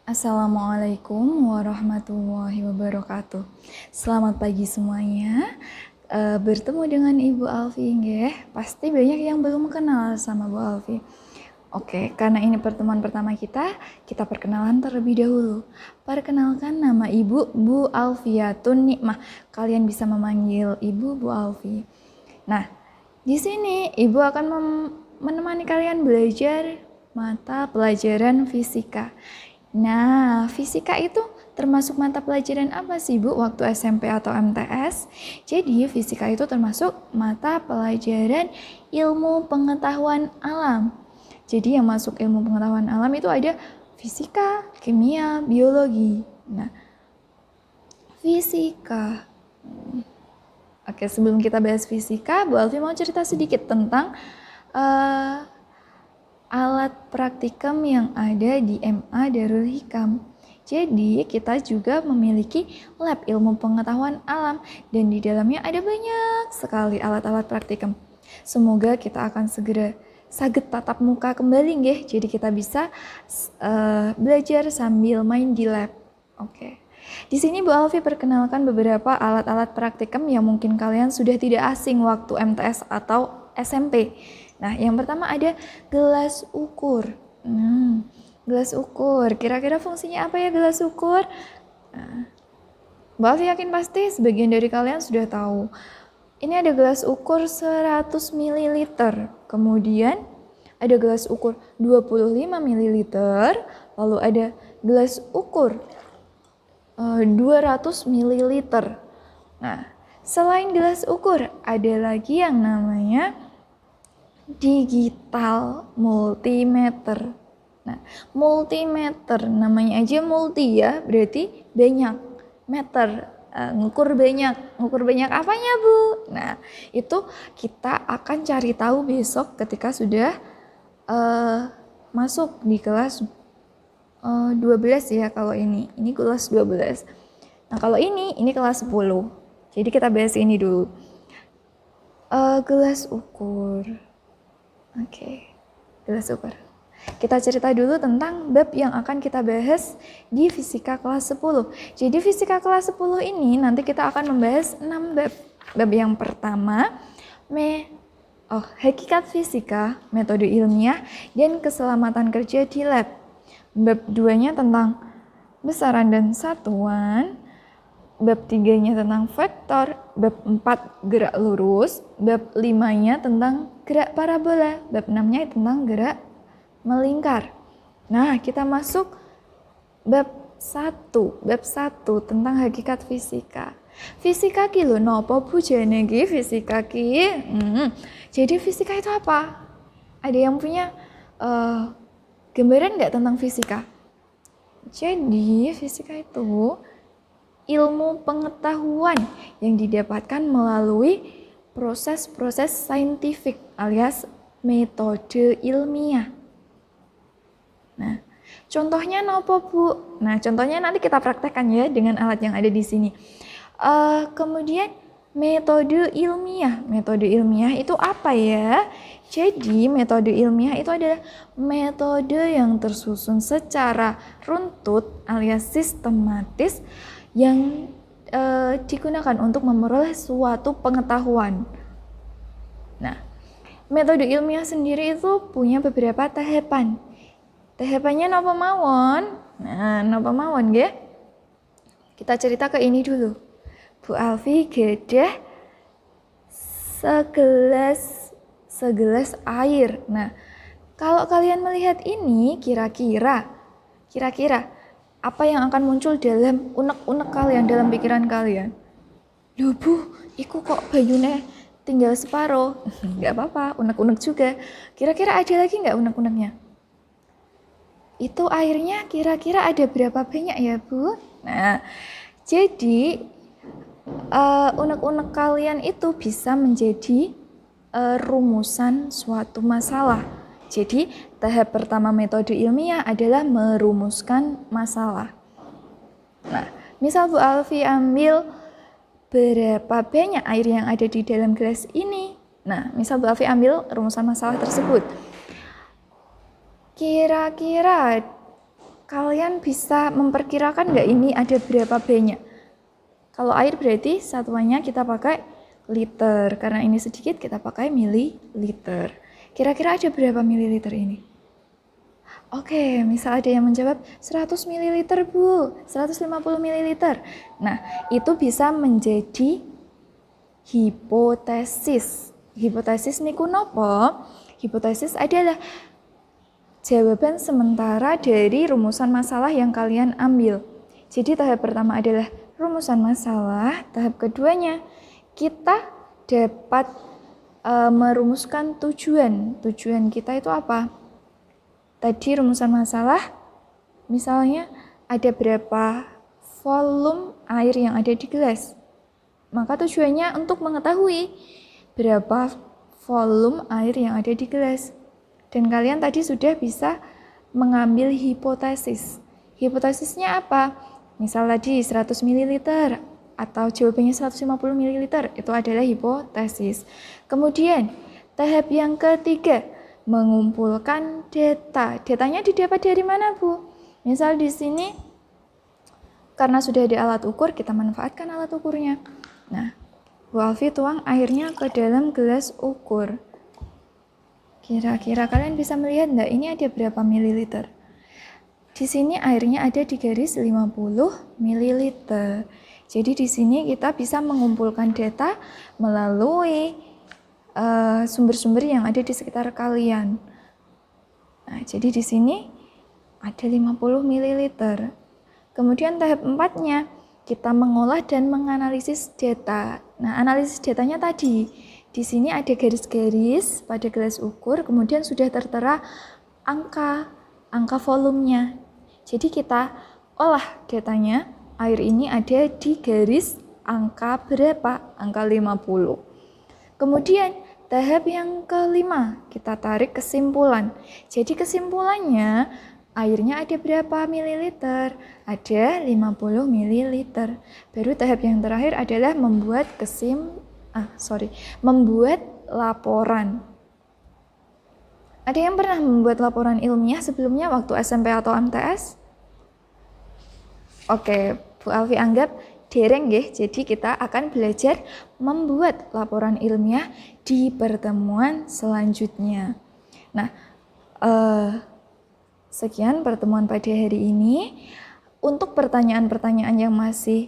Assalamualaikum warahmatullahi wabarakatuh. Selamat pagi semuanya. Bertemu dengan Ibu Alfi, nggih. Pasti banyak yang belum kenal sama Bu Alfi. Oke, karena ini pertemuan pertama kita perkenalan terlebih dahulu. Perkenalkan, nama Ibu Bu Alfiatun Nikmah. Kalian bisa memanggil Ibu Bu Alfi. Nah, di sini Ibu akan menemani kalian belajar mata pelajaran fisika. Nah, fisika itu termasuk mata pelajaran apa sih, Bu, waktu SMP atau MTS? Jadi, fisika itu termasuk mata pelajaran ilmu pengetahuan alam. Jadi, yang masuk ilmu pengetahuan alam itu ada fisika, kimia, biologi. Nah, fisika. Oke, sebelum kita bahas fisika, Bu Alfi mau cerita sedikit tentang alat praktikum yang ada di MA Darul Hikam. Jadi kita juga memiliki lab ilmu pengetahuan alam dan di dalamnya ada banyak sekali alat-alat praktikum. Semoga kita akan segera saged tatap muka kembali nggih. Jadi kita bisa belajar sambil main di lab. Oke. Di sini Bu Alfi perkenalkan beberapa alat-alat praktikum yang mungkin kalian sudah tidak asing waktu MTS atau SMP. Nah, yang pertama ada gelas ukur. Gelas ukur. Kira-kira fungsinya apa ya gelas ukur? Nah, Mbak Alfi yakin pasti sebagian dari kalian sudah tahu. Ini ada gelas ukur 100 ml. Kemudian ada gelas ukur 25 ml. Lalu ada gelas ukur 200 ml. Nah, selain gelas ukur, ada lagi yang namanya digital multimeter. Nah, multimeter namanya aja multi ya, berarti banyak. Meter, ngukur banyak apanya, Bu? Nah, itu kita akan cari tahu besok ketika sudah masuk di kelas 12 ya kalau ini kelas 12. Nah, kalau ini kelas 10. Jadi kita bahas ini dulu. Gelas ukur. Oke, gelas ukur. Kita cerita dulu tentang bab yang akan kita bahas di fisika kelas 10. Jadi fisika kelas 10 ini nanti kita akan membahas 6 bab. Bab yang pertama, hakikat fisika, metode ilmiah, dan keselamatan kerja di lab. Bab 2-nya tentang besaran dan satuan. Bab 3-nya tentang vektor, bab 4 gerak lurus, bab 5-nya tentang gerak parabola, bab 6-nya tentang gerak melingkar. Nah, kita masuk bab 1 tentang hakikat fisika. Fisika ki lho napa bujane ki fisika ki? Jadi fisika itu apa? Ada yang punya gambaran nggak tentang fisika? Jadi fisika itu ilmu pengetahuan yang didapatkan melalui proses-proses saintifik alias metode ilmiah. Nah, contohnya apa, Bu? Nah, contohnya nanti kita praktekkan ya dengan alat yang ada di sini. Kemudian metode ilmiah. Metode ilmiah itu apa ya? Jadi metode ilmiah itu adalah metode yang tersusun secara runtut alias sistematis yang digunakan untuk memperoleh suatu pengetahuan. Nah, metode ilmiah sendiri itu punya beberapa tahapan. Tahapannya napa mawon? Nah, napa mawon nggih? Kita cerita ke ini dulu. Bu Alfi gadah segelas air. Nah, kalau kalian melihat ini kira-kira apa yang akan muncul dalam unek-unek kalian, dalam pikiran kalian? Loh, Bu, iku kok bayune tinggal separuh. Nggak apa-apa, unek-unek juga. Kira-kira ada lagi nggak unek-uneknya? Itu airnya kira-kira ada berapa banyak ya, Bu? Nah, jadi unek-unek kalian itu bisa menjadi rumusan suatu masalah. Jadi, tahap pertama metode ilmiah adalah merumuskan masalah. Nah, misal Bu Alfi ambil berapa banyak air yang ada di dalam gelas ini. Nah, misal Bu Alfi ambil rumusan masalah tersebut. Kira-kira Kalian bisa memperkirakan nggak ini ada berapa banyak? Kalau air berarti satuannya kita pakai liter. Karena ini sedikit kita pakai mililiter. Kira-kira ada berapa mililiter ini? Oke, misal ada yang menjawab 100 ml Bu, 150 ml. Nah, itu bisa menjadi hipotesis. Hipotesis niku nopo? Hipotesis adalah jawaban sementara dari rumusan masalah yang kalian ambil. Jadi tahap pertama adalah rumusan masalah, tahap keduanya kita dapat merumuskan tujuan. Tujuan kita itu apa? Tadi rumusan masalah, misalnya ada berapa volume air yang ada di gelas. Maka tujuannya untuk mengetahui berapa volume air yang ada di gelas. Dan kalian tadi sudah bisa mengambil hipotesis. Hipotesisnya apa? Misal tadi 100 ml atau jawabannya 150 ml, itu adalah hipotesis. Kemudian, tahap yang ketiga, mengumpulkan data. Datanya didapat dari mana, Bu? Misal di sini, karena sudah ada alat ukur, kita manfaatkan alat ukurnya. Nah, Bu Alfi tuang airnya ke dalam gelas ukur. Kira-kira kalian bisa melihat enggak ini ada berapa mililiter? Di sini airnya ada di garis 50 mililiter. Jadi di sini kita bisa mengumpulkan data melalui sumber-sumber yang ada di sekitar kalian. Nah, jadi di sini ada 50 mililiter. Kemudian tahap 4-nya kita mengolah dan menganalisis data. Nah, analisis datanya tadi di sini ada garis-garis pada gelas ukur, kemudian sudah tertera angka volumenya. Jadi kita olah datanya, air ini ada di garis angka berapa? Angka 50. Kemudian tahap yang kelima, kita tarik kesimpulan. Jadi kesimpulannya, airnya ada berapa mililiter? Ada 50 mililiter. Baru tahap yang terakhir adalah membuat membuat laporan. Ada yang pernah membuat laporan ilmiah sebelumnya waktu SMP atau MTS? Oke, Bu Alfi anggap dereng nggih. Jadi kita akan belajar membuat laporan ilmiah di pertemuan selanjutnya. Nah, sekian pertemuan pada hari ini. Untuk pertanyaan-pertanyaan yang masih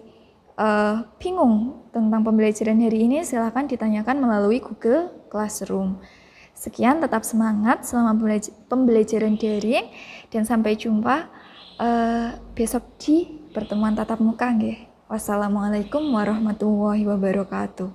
bingung tentang pembelajaran hari ini, silakan ditanyakan melalui Google Classroom. Sekian, tetap semangat selama pembelajaran daring dan sampai jumpa besok di pertemuan tatap muka nggih. Wassalamualaikum warahmatullahi wabarakatuh.